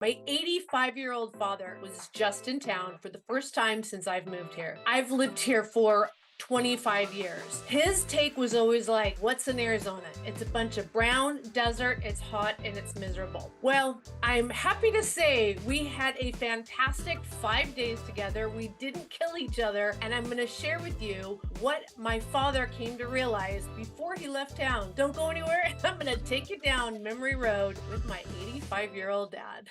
My 85-year-old father was just in town for the first time since I've moved here. I've lived here for 25 years. His take was always like, what's in Arizona? It's a bunch of brown desert, it's hot, and it's miserable. Well, I'm happy to say we had a fantastic 5 days together. We didn't kill each other, and I'm gonna share with you what my father came to realize before he left town. Don't go anywhere. I'm gonna take you down memory road with my 85-year-old dad.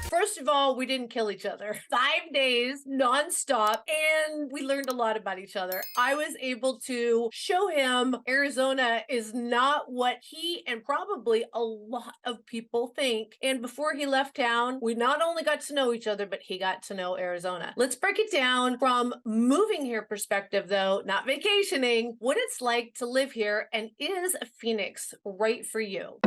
First of all, we didn't kill each other. 5 days nonstop, and we learned a lot about each other. I was able to show him Arizona is not what he and probably a lot of people think. And before he left town, we not only got to know each other, but he got to know Arizona. Let's break it down from moving here perspective, though, not vacationing, what it's like to live here, and is Phoenix right for you?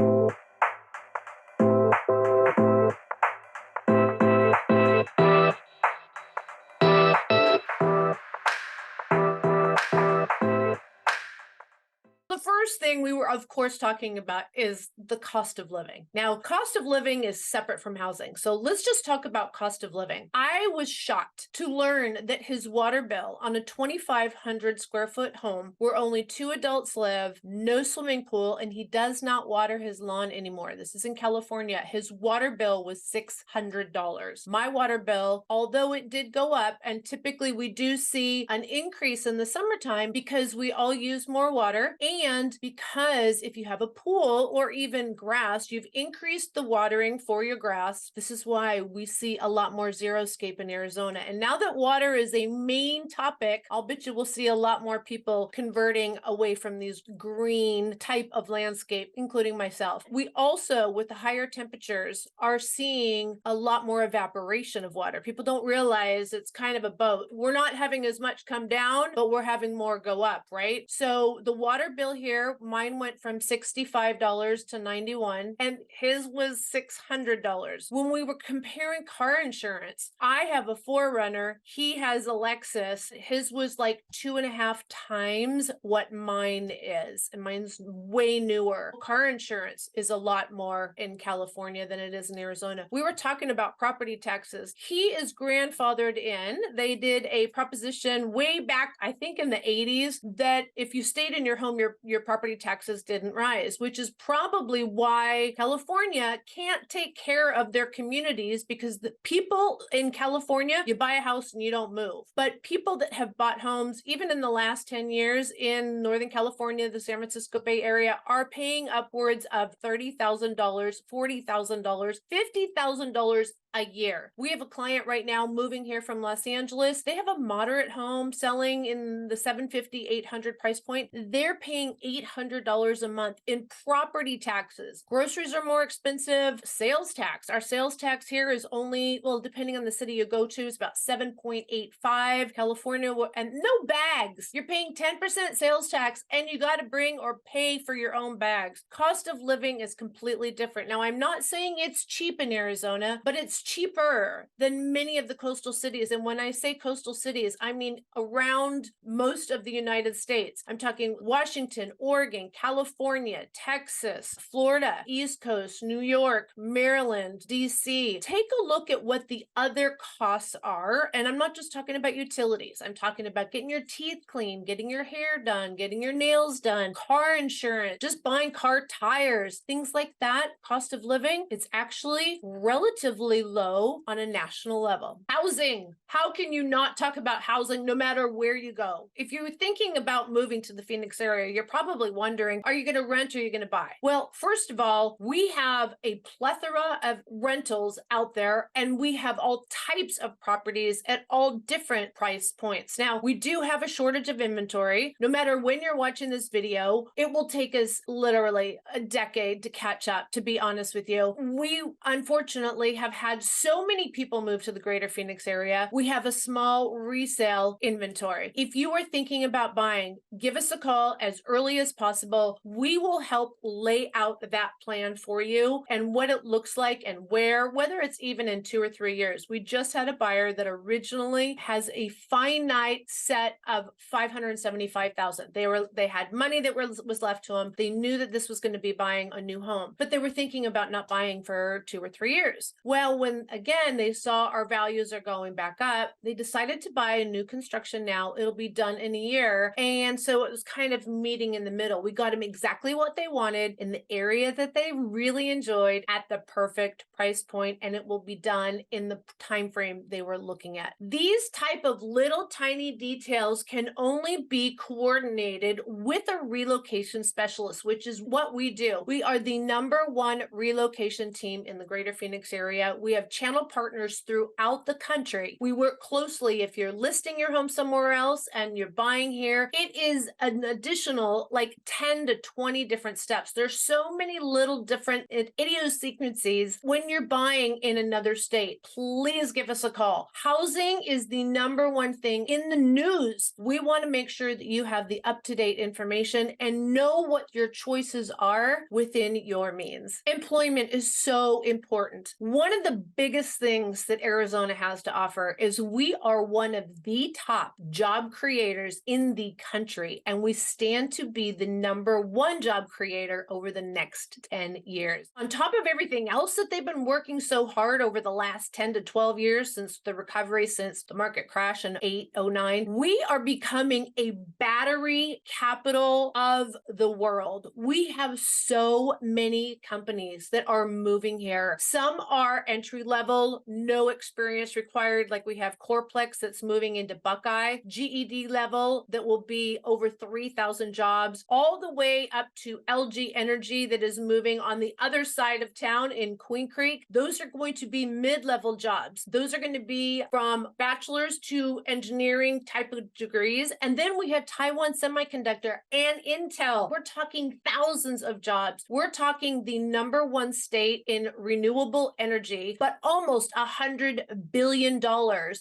The first thing we were, of course, talking about is the cost of living. Now, cost of living is separate from housing. So let's just talk about cost of living. I was shocked to learn that his water bill on a 2,500 square foot home where only 2 adults live, no swimming pool, and he does not water his lawn anymore. This is in California. His water bill was $600. My water bill, although it did go up, and typically we do see an increase in the summertime because we all use more water. And because if you have a pool or even grass, you've increased the watering for your grass. This is why we see a lot more xeriscape in Arizona. And now that water is a main topic, I'll bet you we'll see a lot more people converting away from these green type of landscape, including myself. We also, with the higher temperatures, are seeing a lot more evaporation of water. People don't realize it's kind of a boat. We're not having as much come down, but we're having more go up, right? So the water bill here, mine went from $65 to $91, and his was $600. When we were comparing car insurance, I have a Forerunner, he has a Lexus. His was like 2.5 times what mine is, and mine's way newer. Car insurance is a lot more in California than it is in Arizona. We were talking about property taxes. He is grandfathered in. They did a proposition way back, I think in the 80s, that if you stayed in your home, your property taxes didn't rise, which is probably why California can't take care of their communities, because the people in California, you buy a house and you don't move. But people that have bought homes, even in the last 10 years in Northern California, the San Francisco Bay Area, are paying upwards of $30,000, $40,000, $50,000 a year. We have a client right now moving here from Los Angeles. They have a moderate home selling in the 750, 800 price point. They're paying $800 a month in property taxes. Groceries are more expensive. Sales tax. Our sales tax here is only, well, depending on the city you go to, it's about 7.85. California, and no bags. You're paying 10% sales tax, and you got to bring or pay for your own bags. Cost of living is completely different. Now, I'm not saying it's cheap in Arizona, but it's cheaper than many of the coastal cities. And when I say coastal cities, I mean around most of the United States. I'm talking Washington, Oregon, California, Texas, Florida, East Coast, New York, Maryland, DC. Take a look at what the other costs are. And I'm not just talking about utilities. I'm talking about getting your teeth cleaned, getting your hair done, getting your nails done, car insurance, just buying car tires, things like that. Cost of living, it's actually relatively low on a national level. Housing. How can you not talk about housing no matter where you go? If you're thinking about moving to the Phoenix area, you're probably wondering, are you going to rent or are you going to buy? Well, first of all, we have a plethora of rentals out there, and we have all types of properties at all different price points. Now, we do have a shortage of inventory. No matter when you're watching this video, it will take us literally a decade to catch up, to be honest with you. We unfortunately have had had so many people move to the greater Phoenix area, we have a small resale inventory. If you are thinking about buying, give us a call as early as possible. We will help lay out that plan for you and what it looks like and where, whether it's even in 2 or 3 years. We just had a buyer that originally has a finite set of $575,000. They had money that was left to them. They knew that this was going to be buying a new home, but they were thinking about not buying for 2 or 3 years. Well, when again they saw our values are going back up, they decided to buy a new construction now. It'll be done in a year. And so it was kind of meeting in the middle. We got them exactly what they wanted in the area that they really enjoyed at the perfect price point, and it will be done in the time frame they were looking at. These type of little tiny details can only be coordinated with a relocation specialist, which is what we do. We are the #1 relocation team in the greater Phoenix area. We have channel partners throughout the country. We work closely. If you're listing your home somewhere else and you're buying here, it is an additional like 10 to 20 different steps. There's so many little different idiosyncrasies when you're buying in another state. Please give us a call. Housing is the #1 thing in the news. We want to make sure that you have the up-to-date information and know what your choices are within your means. Employment is so important. One of the biggest things that Arizona has to offer is we are one of the top job creators in the country, and we stand to be the #1 job creator over the next 10 years. On top of everything else that they've been working so hard over the last 10 to 12 years since the recovery, since the market crash in 08, 09, we are becoming a battery capital of the world. We have so many companies that are moving here. Some are entry level, no experience required, like we have Corplex that's moving into Buckeye, GED level that will be over 3,000 jobs, all the way up to LG Energy that is moving on the other side of town in Queen Creek. Those are going to be mid-level jobs. Those are going to be from bachelor's to engineering type of degrees. And then we have Taiwan Semiconductor and Intel. We're talking thousands of jobs. We're talking the #1 state in renewable energy, but almost $100 billion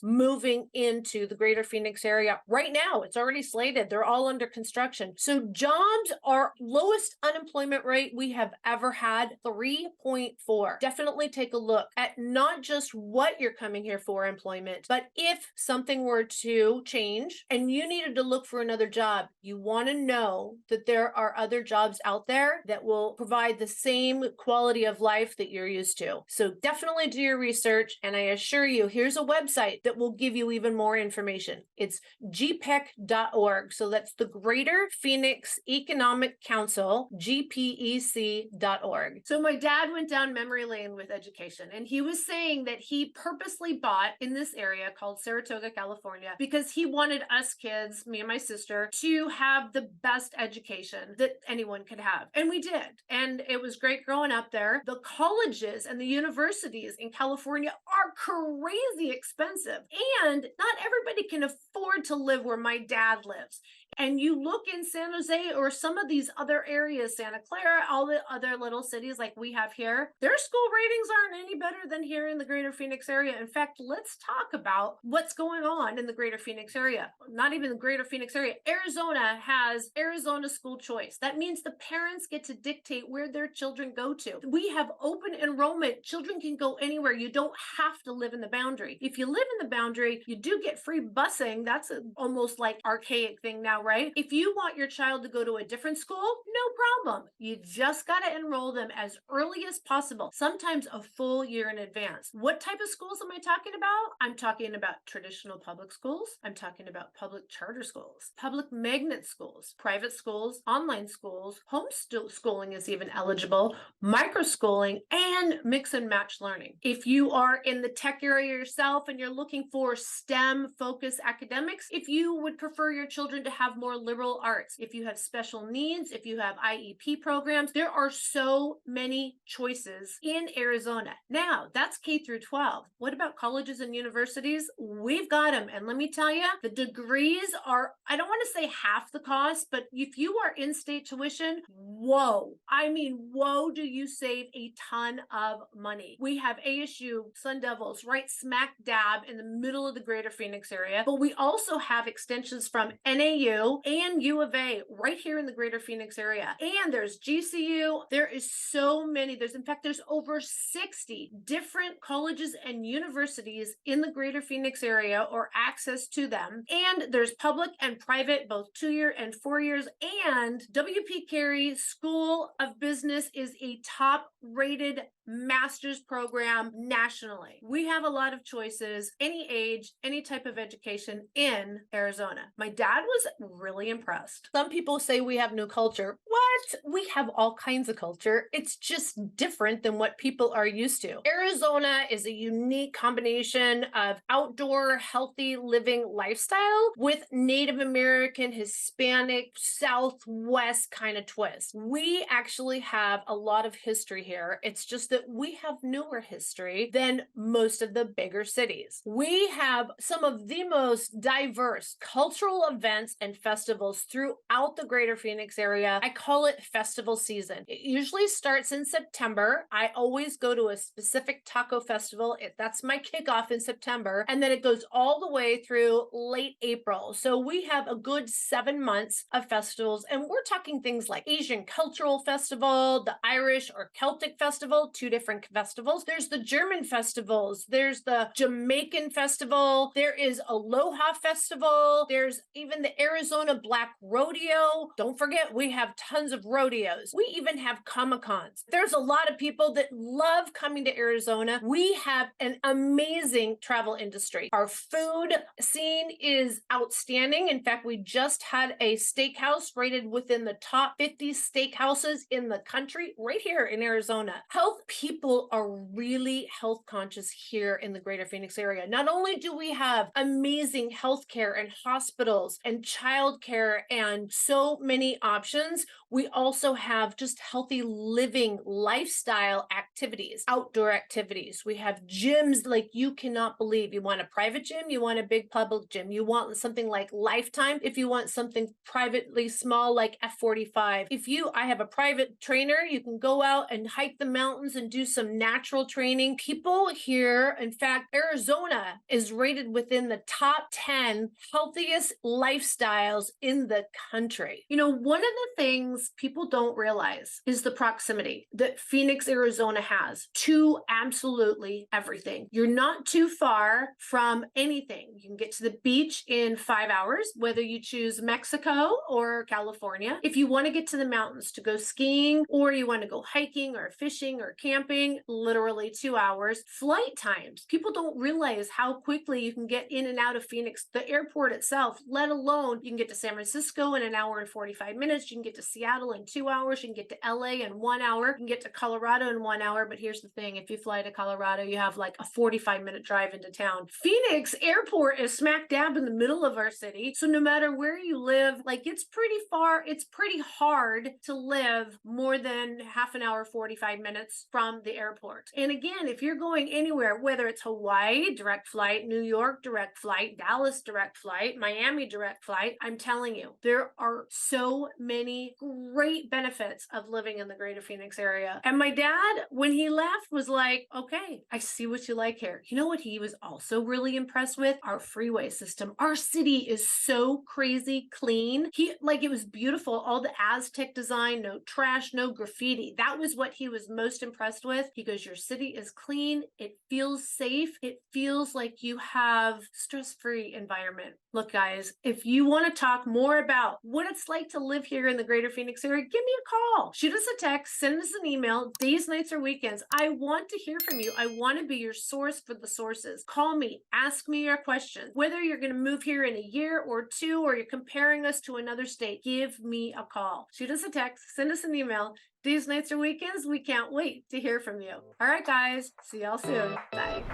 moving into the greater Phoenix area. Right now, it's already slated. They're all under construction. So jobs are lowest unemployment rate we have ever had, 3.4. Definitely take a look at not just what you're coming here for employment, but if something were to change and you needed to look for another job, you want to know that there are other jobs out there that will provide the same quality of life that you're used to. So definitely do your research, and I assure you, here's a website that will give you even more information. It's gpec.org. So that's the Greater Phoenix Economic Council, gpec.org. So my dad went down memory lane with education, and he was saying that he purposely bought in this area called Saratoga, California, because he wanted us kids, me and my sister, to have the best education that anyone could have. And we did. And it was great growing up there. The colleges and the universities in California are crazy expensive. And not everybody can afford to live where my dad lives. And you look in San Jose or some of these other areas, Santa Clara, all the other little cities like we have here, their school ratings aren't any better than here in the greater Phoenix area. In fact, let's talk about what's going on in the greater Phoenix area. Not even the greater Phoenix area. Arizona has Arizona school choice. That means the parents get to dictate where their children go to. We have open enrollment. Children can go anywhere. You don't have to live in the boundary. If you live in the boundary, you do get free busing. That's almost like archaic thing now, right? If you want your child to go to a different school, no problem. You just got to enroll them as early as possible, sometimes a full year in advance. What type of schools am I talking about? I'm talking about traditional public schools. I'm talking about public charter schools, public magnet schools, private schools, online schools, homeschooling is even eligible, microschooling, and mix and match learning. If you are in the tech area yourself and you're looking for STEM focused academics, if you would prefer your children to have have more liberal arts, if you have special needs, if you have IEP programs, there are so many choices in Arizona. Now, that's K through 12. What about colleges and universities? We've got them. And let me tell you, the degrees are, I don't want to say half the cost, but if you are in-state tuition, whoa. I mean, whoa, do you save a ton of money. We have ASU, Sun Devils, right smack dab in the middle of the greater Phoenix area, but we also have extensions from NAU and U of A right here in the greater Phoenix area. And there's GCU. There is so many. In fact, there's over 60 different colleges and universities in the greater Phoenix area or access to them. And there's public and private, both 2-year and 4 years. And WP Carey School of Business is a top rated master's program nationally. We have a lot of choices, any age, any type of education in Arizona. My dad was really impressed. Some people say we have no culture. What? We have all kinds of culture. It's just different than what people are used to. Arizona is a unique combination of outdoor, healthy living lifestyle with Native American, Hispanic, Southwest kind of twist. We actually have a lot of history here. It's just that we have newer history than most of the bigger cities. We have some of the most diverse cultural events and festivals throughout the greater Phoenix area. I call it festival season. It usually starts in September. I always go to a specific taco festival. That's my kickoff in September. And then it goes all the way through late April. So we have a good 7 months of festivals. And we're talking things like Asian Cultural Festival, the Irish or Celtic Festival, 2 different festivals. There's the German festivals. There's the Jamaican Festival. There is Aloha Festival. There's even the Arizona Black Rodeo. Don't forget, we have tons of rodeos. We even have Comic-Cons. There's a lot of people that love coming to Arizona. We have an amazing travel industry. Our food scene is outstanding. In fact, we just had a steakhouse rated within the top 50 steakhouses in the country right here in Arizona. Health people are really health conscious here in the greater Phoenix area. Not only do we have amazing healthcare and hospitals and childcare and so many options, we also have just healthy living lifestyle activities, outdoor activities. We have gyms like you cannot believe. You want a private gym, you want a big public gym, you want something like Lifetime, if you want something privately small like F45. I have a private trainer, you can go out and hike the mountains and do some natural training. People here, in fact, Arizona is rated within the top 10 healthiest lifestyles in the country. You know, one of the things people don't realize is the proximity that Phoenix, Arizona has to absolutely everything. You're not too far from anything. You can get to the beach in 5 hours, whether you choose Mexico or California. If you want to get to the mountains to go skiing, or you want to go hiking or fishing or camping, literally 2 hours. Flight times. People don't realize how quickly you can get in and out of Phoenix, the airport itself, let alone you can get to San Francisco in 1 hour and 45 minutes. You can get to Seattle in 2 hours. You can get to LA in 1 hour. You can get to Colorado in 1 hour. But here's the thing. If you fly to Colorado, you have like a 45-minute drive into town. Phoenix airport is smack dab in the middle of our city. So no matter where you live, like it's pretty far, it's pretty hard to live more than half an hour, 45 minutes from the airport. And again, if you're going anywhere, whether it's Hawaii, direct flight, New York, direct flight, Dallas, direct flight, Miami, direct flight, I'm telling you, there are so many great benefits of living in the greater Phoenix area. And my dad, when he left, was like, okay, I see what you like here. You know what he was also really impressed with? Our freeway system. Our city is so crazy clean. It was beautiful. All the Aztec design, no trash, no graffiti. That was what he was most impressed with. He goes, your city is clean. It feels safe. It feels like you have stress-free environment. Look, guys, if you want to talk more about what it's like to live here in the greater Phoenix area, give me a call. Shoot us a text, send us an email, days, nights, or weekends. I want to hear from you. I want to be your source for the sources. Call me, ask me your questions. Whether you're going to move here in a year or 2, or you're comparing us to another state, give me a call. Shoot us a text, send us an email. Days, nights, or weekends, we can't wait to hear from you. All right, guys. See y'all soon. Bye.